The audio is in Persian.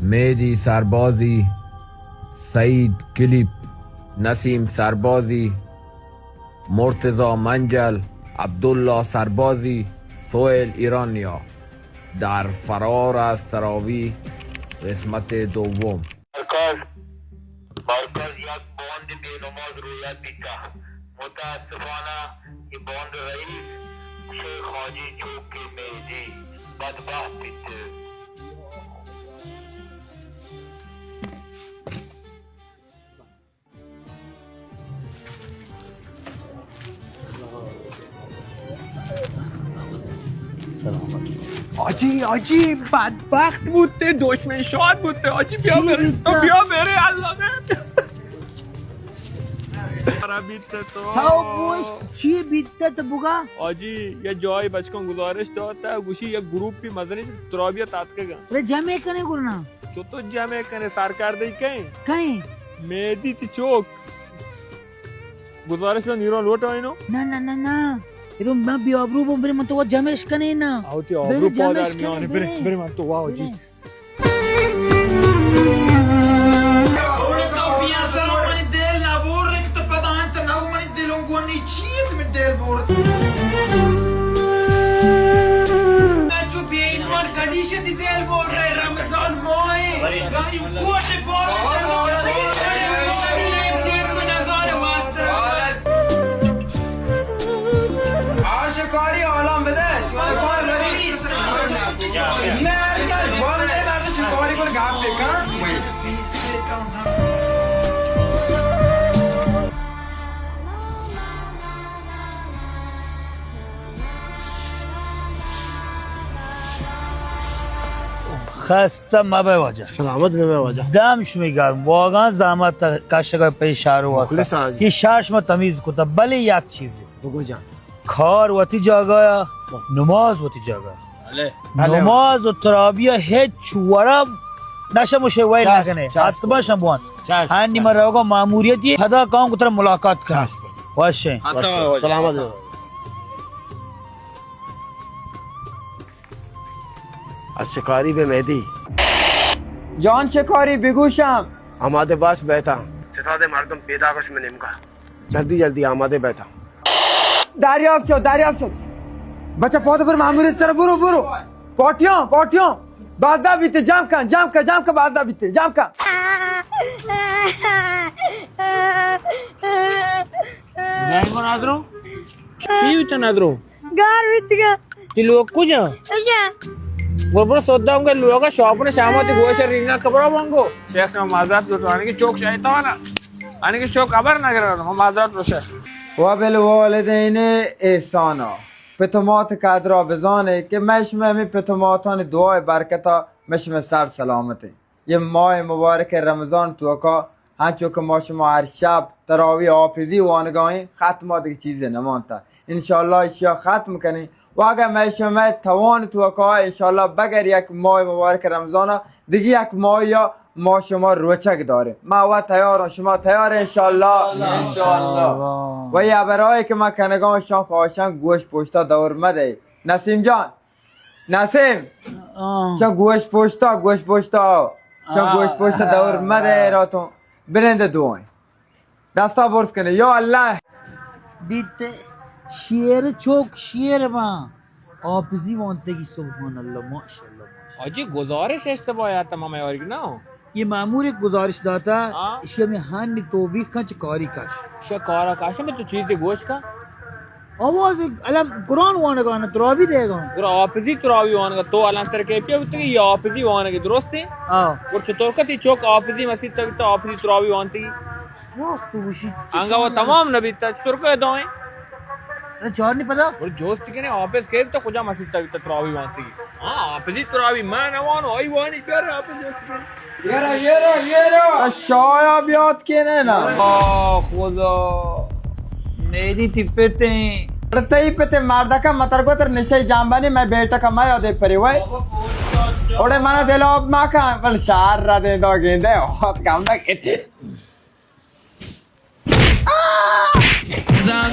मेहदी सरबाजी, सईद क्लिप, नसीम सरबाजी, مرتضی منجل، عبدالله سربازی، سهیل ایرانیا در فرار از تراویح قسمت دوم. مرکز یک باند بینماز رویت بیتا متاسفانه این باند رئیس شیخ حاجی چوک مهدی بدبخت بیتا. آجی بدبخت بوده، دشمن شاد بوده. آجی بیا بره تو، بیا بره الله نه بیته تو گوش چی بیته تو بگا؟ آجی یه جایی بچکن گزارش داد تا گوشی یک گروپی مدنی ترابیه تاتکه ره جمع کنه گرنا چو تو جمع کنه سرکرده کہیں مهدی تی چوک گزارش داد نیرون لوٹا اینو نه ಇದು मैं बियाबरू बरे मन तो वो जमेश कने ना आवती आबरू पादर मियाने बरे मन तो वाह जी خسته مبه واجه سلامت به واجه دمش میگم واقعا زحمت کشتگاه پیشارو واسه که شرش ما تمیز کتا بله یک چیزی بگو جان کار وتی جاگاه نماز وتی جاگاه بله. نماز و ترابیه هیچ ورم نشه مشه ویل نکنه حتما شنبوان هنی من روگا معموریتی خدا کام کتر ملاقات کن باشه سلامت به از شکاری به مهدی جان شکاری بگوشم آماده باش بیتا ستاد مردم پیدا کش من نمکا جلدی آماده بیتا دریافت شد بچه پادو پر معمولی سر برو پاتیون بازدا بیته جمع کن بازدا بیته جمع کن نگو ندارم چی بیته ندارم گار بیتگا تی لوگ کجا اجا برو صدام که لوگا شاپونه شاماتی گوشه رینگا کبرا مانگو شیخ ما معذرت لطفانی که چوک شایطانه آنی که چوک خبر نگرانم ما معذرت رو شیخ و بالوالدین احسانا پتومات کادرا بزانه که مشم همی پتوماتان دعای برکتا مشم سر سلامته یه ماه مبارک رمضان توکا هنچو که ما شما هر شب تراوی حافظی وانگاهی ختم دیگه چیزی نمانتا انشالله اشیا ختم کنی و اگر مشم توان توکا انشالله بگر یک ماه مبارک رمضان دیگه یک ماه یا ما شما روچک داره ما و تیارم شما تیار انشالله و یه برای که ما کنگان شان خواهشن گوش پشتا دور مده نسیم جان نسیم شان گوش پشتا دور مده راتون برنده دوئن دستا برس کنه یا الله دیته شیر چوک شیر ما آپزی وانتگی سبحان الله ماشاءالله آجی گزارش اشتباهی تمام یاری نه ये मामूर एक गुजारिश दाता इसे में हान नि तो भी कंच कारी काश شکارا کاشه میں تو چیزی گوش کا आवाज अलम कुरान वाने गाना तो भी देगा पूरा ऑफिसी तरावी वानगा तो अलम तरके पे उतगी या ऑफिसी वानगे दुरुस्त है हां और चतुरकती चौक ऑफिसी मस्जिद तक तो ऑफिसी तरावी वानती वास्तु वशी आंगा वो तमाम नबी तक तुरके दोए अरे चार नहीं पता और जोस्त के ने ऑफिस के तो खुदा मस्जिद तक तरावी वानती हां ऑफिसी तरावी मैं न वानो आई वानी कर ऑफिस ये شایا بیاد که نه خدا نیدی تیپته ای پته مردکا مترگو تر نشه جانبانی میں بیٹا کا میں یاده پری وای اوڑے مانا دلو ما کان بل شعر را دے دو گینده اوت کام نہ کیتے بزن